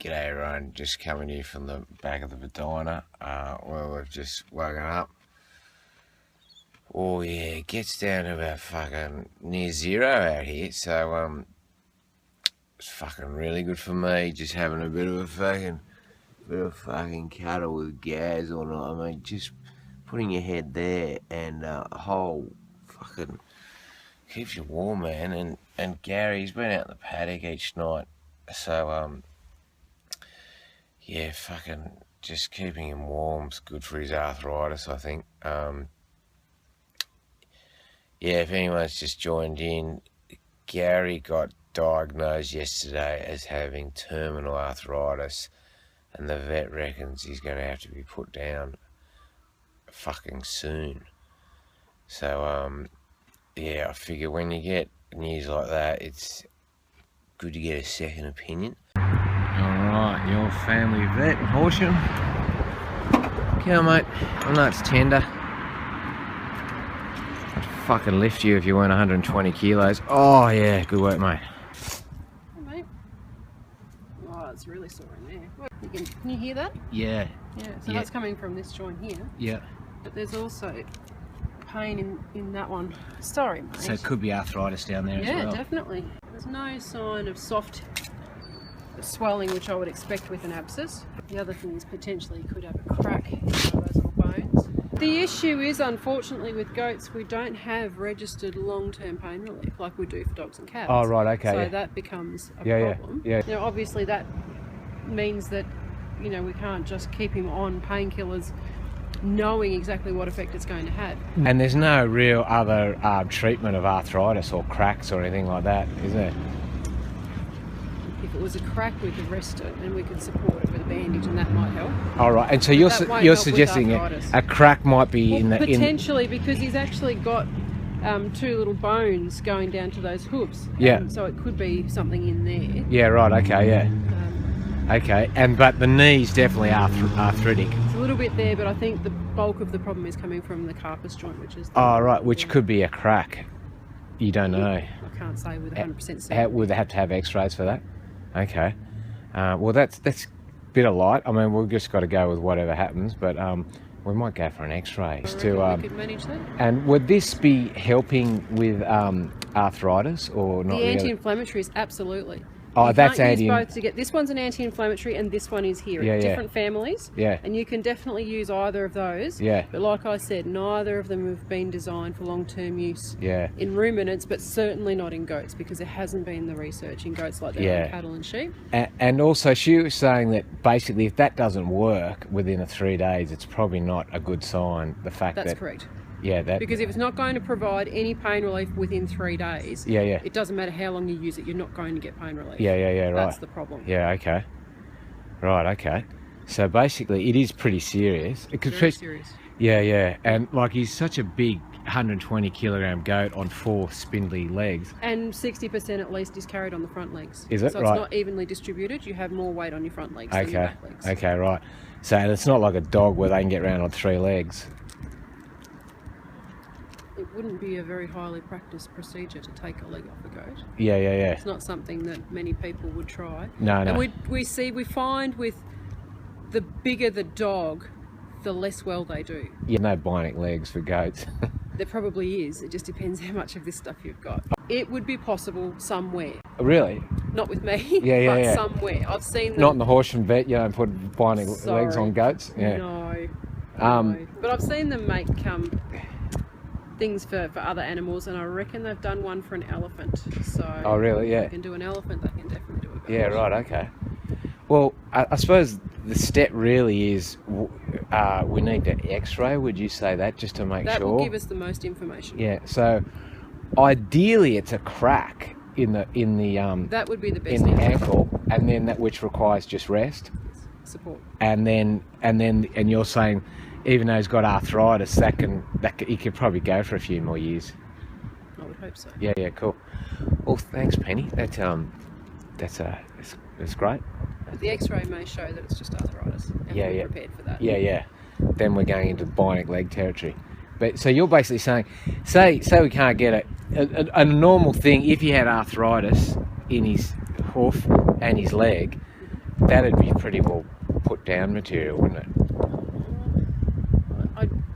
G'day everyone, just coming here from the back of the Medina, where we've just woken up. Oh yeah, it gets down to about fucking near zero out here, so it's fucking really good for me, just having a bit of a fucking cuddle with Gaz all night. I mean, just putting your head there and a whole fucking keeps you warm, man. And Gary's been out in the paddock each night, so yeah, fucking just keeping him warm's good for his arthritis, I think. Yeah, if anyone's just joined in, Gary got diagnosed yesterday as having terminal arthritis, and the vet reckons he's going to have to be put down fucking soon. So, yeah, I figure when you get news like that, it's good to get a second opinion. Alright, your family vet in Horsham. Come on, mate. I know it's tender. I'd fucking lift you if you weren't 120 kilos. Oh yeah, good work, mate. Hey, mate. Oh, it's really sore in there. Can you hear that? Yeah. Yeah, so that's coming from this joint here. Yeah. But there's also pain in that one. Sorry, mate. So it could be arthritis down there as well. Yeah, definitely. There's no sign of soft swelling, which I would expect with an abscess. The other thing is potentially you could have a crack in one of those little bones. The issue is, unfortunately, with goats, we don't have registered long-term pain relief like we do for dogs and cats. Oh, right, okay. So that becomes a problem. Yeah. Now, obviously, that means that, you know, we can't just keep him on painkillers knowing exactly what effect it's going to have. And there's no real other treatment of arthritis or cracks or anything like that, is there? If it was a crack, we could rest it and we could support it with a bandage, and that might help. All right, and so you're suggesting a crack might be potentially because he's actually got two little bones going down to those hooves. Yeah. So it could be something in there. Yeah. Right. Okay. Yeah. Okay. But the knee's definitely arthritic. It's a little bit there, but I think the bulk of the problem is coming from the carpus joint, which is. Right. Which could be a crack. You don't know. I can't say with 100% certainty. Would they have to have X-rays for that? Okay. Well, that's a bit of light. I mean, we've just got to go with whatever happens, but we might go for an X-ray. We could manage that. And would this be helping with arthritis or not? The anti-inflammatories, absolutely. Oh, that's both to get. This one's an anti-inflammatory, and this one is here. Different families. Yeah. And you can definitely use either of those. Yeah. But like I said, neither of them have been designed for long-term use. Yeah. In ruminants, but certainly not in goats, because there hasn't been the research in goats like there in cattle and sheep. And also, she was saying that basically, if that doesn't work within 3 days, it's probably not a good sign. The fact that's correct. Yeah, because if it's not going to provide any pain relief within 3 days, it doesn't matter how long you use it, you're not going to get pain relief. Yeah, right. That's the problem. Yeah, okay. Right, okay. So basically, it is pretty serious. Very serious. Yeah. And like, he's such a big 120 kilogram goat on 4 spindly legs. And 60% at least is carried on the front legs. Is it? So it's not evenly distributed. You have more weight on your front legs than your back legs. Okay, right. So it's not like a dog where they can get around on 3 legs. It wouldn't be a very highly practiced procedure to take a leg off a goat. Yeah. It's not something that many people would try. No. And we find with the bigger the dog, the less well they do. Yeah, no bionic legs for goats. There probably is. It just depends how much of this stuff you've got. It would be possible somewhere. Really? Not with me, but somewhere. I've seen them. Not in the Horsham vet, you don't put bionic legs on goats? Yeah. No. But I've seen them make things for other animals, and I reckon they've done one for an elephant. So oh really? Yeah. If they can do an elephant, they can definitely do a goat. Yeah, right, okay. Well, I suppose the step really is we need to X-ray, would you say that, just to make sure? That will give us the most information. Yeah, so ideally it's a crack in the that would be the best in the ankle, and then that which requires just rest. Support. And you're saying, even though he's got arthritis, he could probably go for a few more years. I would hope so. Yeah, cool. Well, thanks, Penny. That's great. The X-ray may show that it's just arthritis. And we're prepared for that. Yeah. Then we're going into bionic leg territory. But so you're basically saying, say we can't get a normal thing. If he had arthritis in his hoof and his leg, that'd be pretty well put down material, wouldn't it?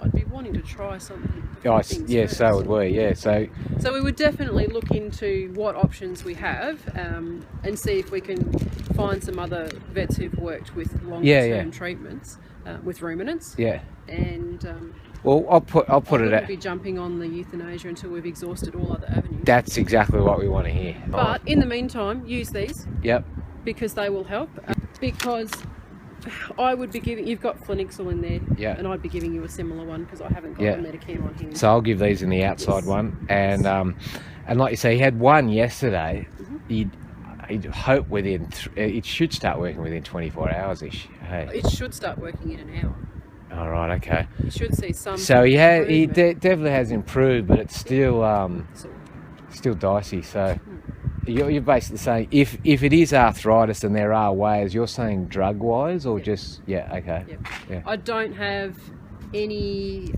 I'd be wanting to try something. Oh, Things yeah, first. so would we, yeah. So we would definitely look into what options we have and see if we can find some other vets who've worked with longer-term treatments with ruminants. Yeah. And well, I'll put I it wouldn't at. be jumping on the euthanasia until we've exhausted all other avenues. That's exactly what we want to hear. But in the meantime, use these. Yep. Because they will help. Because I would be giving, you've got Flonixil in there, yeah, and I'd be giving you a similar one because I haven't got the Medicare on here. So I'll give these in the outside one, and like you say, he had one yesterday. He'd hope within it should start working within 24 hours ish. Hey, it should start working in an hour. All right, okay. You should see some. So he definitely has improved, but it's still dicey. So. You're basically saying if it is arthritis and there are ways, you're saying drug wise or just okay. Yep. Yeah. I don't have any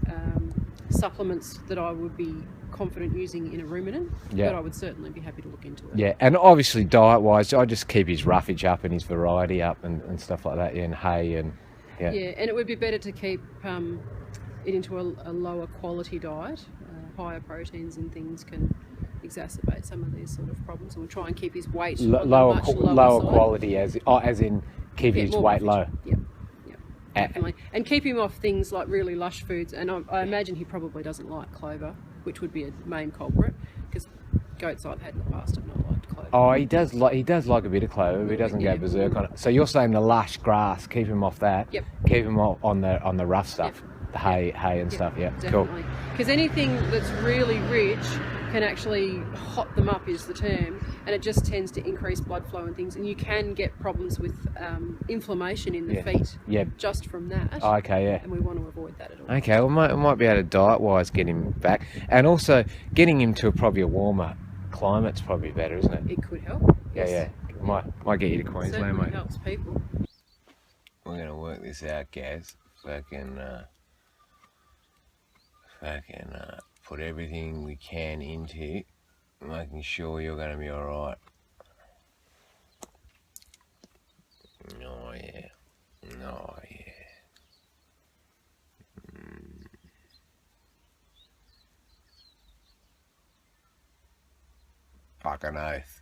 supplements that I would be confident using in a ruminant, but I would certainly be happy to look into it. Yeah, and obviously diet wise, I just keep his roughage up and his variety up and stuff like that, and hay and yeah, and it would be better to keep it into a lower quality diet. Higher proteins and things can exacerbate some of these sort of problems. We'll try and keep his weight lower side. quality, as in keep his weight low. Yep, definitely. And keep him off things like really lush foods. And I imagine he probably doesn't like clover, which would be a main culprit, because goats I've had in the past have not liked clover. Oh, he does like a bit of clover, but he doesn't go berserk on it. So you're saying the lush grass, keep him off that. Yep. Keep him on the rough stuff. Yep. The hay and stuff, definitely. Cool. Because anything that's really rich can actually hot them up, is the term, and it just tends to increase blood flow and things, and you can get problems with inflammation in the feet just from that. Oh, okay, yeah. And we want to avoid that at all. Okay, well, we might be able to diet-wise get him back, and also getting him to probably a warmer climate's probably better, isn't it? It could help. Yeah. Might get you to Queensland, mate. It helps people. We're gonna work this out, Gaz. Fucking put everything we can into making sure you're going to be all right. Oh yeah. Fucking oath.